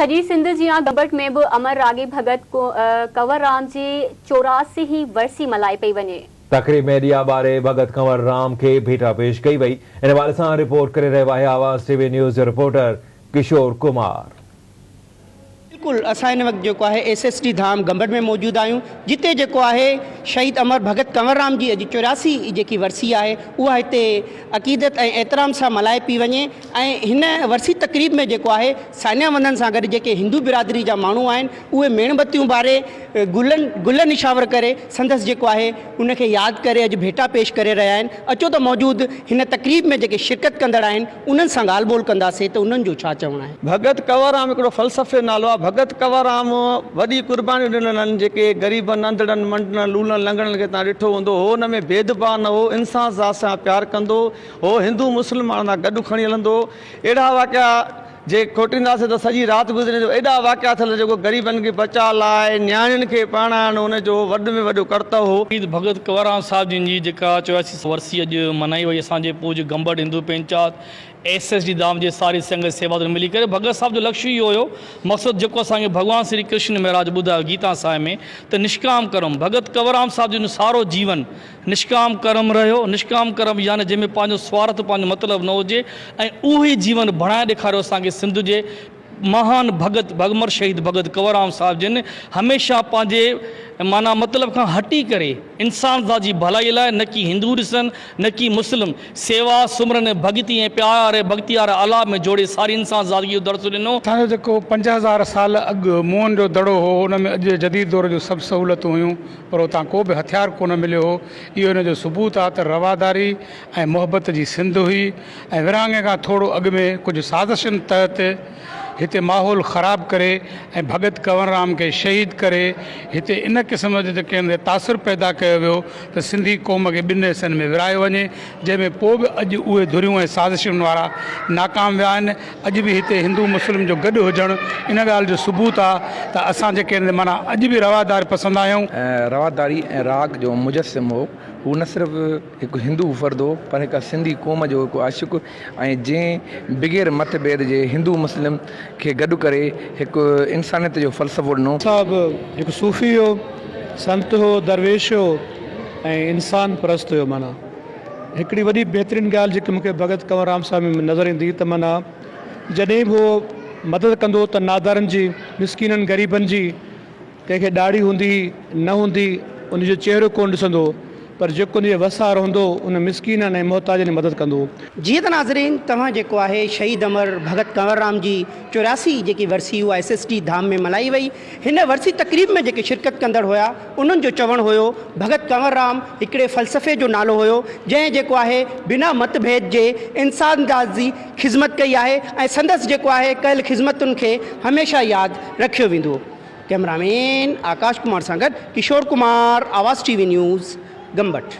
सॼी सिंध जियां गंबट में भी अमर रागी भगत कंवर राम जी 84 वरसी मल्हाई पई वञे। तकरीब में ॾिया ॿारे भगत कंवर राम के भेटा पेश कई वई। इन हवाले सां रिपोर्ट करे रहियो आहे आवाज़ टीवी न्यूज़ जो रिपोर्टर किशोर कुमार। बिल्कुल असां इन वक्त जो है SST धाम गंबट में मौजूद आयूँ जिते जो है शहीद अमर भगत कंवर राम जी अज 84 जी वर्सी है वह इतने अक़ीदत और एहतराम से मल्हाए पी वने। इन वर्सी तकरीब में जो है सानिया वंदन से गड जो हिंदू बिरादरी जा मानू उहे मेणबत्तियों बारे गुल निशावर करे संदस जो है उनके याद करे अज भेटा पेश करे रहा है। अचो तो मौजूद इन तकरीब में जो शिरकत कंदड़ उन्हनि सां ॻाल्हि ॿोल कंदासीं तो उन्हनि जो छा चवणु आहे। भगत कंवर राम हिकिड़ो फ़लसफ़े नालो आहे। भगत कंवर राम वॾी कुर्बानियूं ॾिनल आहिनि। जेके ग़रीबनि अंधड़नि मंडड़नि लूलनि लंगड़नि खे तव्हां ॾिठो हूंदो हो हुन में भेदभाव न हो, इंसान ज़ात सां प्यार कंदो हो, हिंदू मुस्लमान सां गॾु खणी हलंदो। अहिड़ा वाक़िया जे खोटींदासीं तो सॼी राति गुज़रे। एॾा वाक़िया थियल जेको ग़रीबनि खे बचा लाइ न्याणियुनि खे पढ़ाइणु हुनजो वॾ में वॾो कर्तव्य हो। भगत कंवर राम साहब जी जेका 84 वर्सी अॼु मनाई वई असांजे पूज गंबट हिंदू पंचायत SST धाम जे सारी संगत सेवा मिली करे। भगत साहब जो लक्ष्य इहो हुयो, मक़सद जेको असांखे भगवान श्री कृष्ण महाराज ॿुधायो गीता साहिब में त निष्काम कर्म। भगत कंवर राम साहब जो सारो जीवन निष्काम कर्म रहियो। निष्काम कर्म यानी जंहिंमें पंहिंजो स्वार्थ पंहिंजो मतिलबु न हुजे ऐं उहो ई जीवन बणाए ॾेखारियो असांखे सिंध जे महान भगत भगमर शहीद भगत कंवर राम साहब जिन हमेशा पंहिंजे माना मतिलब खां हटी करे इंसान ज़ात जी भलाई लाइ न कि हिंदू ॾिसनि न कि मुस्लिम सेवा सुमरन भॻती ऐं प्यार ऐं भक्ति वारे अलाह में जोड़े सारी इंसान ज़ात खे दर्स ॾिनो। असांजो जेको 50,000 साल अॻु मोहन जो दड़ो हो हुन में अॼु जदीद दौर जो सभु सहूलियतूं हुयूं पर उतां को बि हथियार कोन मिलियो हो। इहो हिन जो सबूत आहे त रवादारी ऐं मोहबत जी सिंध हुई। ऐं विरहाङे खां थोरो अॻु में कुझु साज़िशुनि तहत हिते माहौल ख़राब करे ऐं भगत कंवर राम के शहीद करे हिते इन क़िस्म जो जेके तासुर पैदा कयो वियो त सिंधी क़ौम खे ॿिनि हिसनि में विरायो वञे, जंहिंमें पोइ बि अॼु उहे धुरियूं ऐं साज़िशुनि वारा नाकाम विया आहिनि। अॼु बि हिते हिंदू मुस्लिम जो गॾु हुजणु इन ॻाल्हि जो सबूत आहे त असां जेके माना अॼु बि रवादार पसंदि आहियूं। रवादारी ऐं राग जो मुजस्सिम हो, हू न सिर्फ़ु हिकु हिंदू फ़र्द हो पर हिकु सिंधी क़ौम जो हिकु आशिक़ु ऐं जंहिं बिग़ैर मतभेद जे हिंदू मुस्लिम खे गॾु करे हिकु इंसानियत जो फ़लसफ़ो ॾिनो। साहब हिकु सूफ़ी हो, संत हो, दरवेश हो ऐं इंसान परस्त हुयो। माना हिकिड़ी वॾी बहितरीनु ॻाल्हि जेकी मूंखे भगत कंवर राम साहब में नज़र ईंदी त माना जॾहिं बि उहो मदद कंदो त नादारनि जी मिसकीननि ग़रीबनि जी कंहिंखे ॾाढ़ी हूंदी न हूंदी उनजो चहिरो कोन ॾिसंदो पर जेको उनजे वसार हूंदो उन मिसकीननि ऐं मोहताजनि जी मदद कंदो। जी त नाज़रीन तव्हां जेको आहे शहीद अमर भगत कंवर राम जी 84 जेकी वर्सी उहा SST धाम में मल्हाई वई। हिन वर्सी तकरीब में जेके शिरकत कंदड़ हुआ उन्हनि जो चवणु हुयो भगत कंवर राम हिकिड़े फ़लसफ़े जो नालो हुयो जंहिं जेको आहे बिना मतभेद जे इंसान ज़ात जी ख़िदमत कई आहे ऐं संदसि जेको आहे कयल ख़िदमतुनि खे हमेशह यादि रखियो वेंदो। कैमरामैन आकाश कुमार सां गॾु किशोर कुमार, आवाज़ TV न्यूज़, गंबट।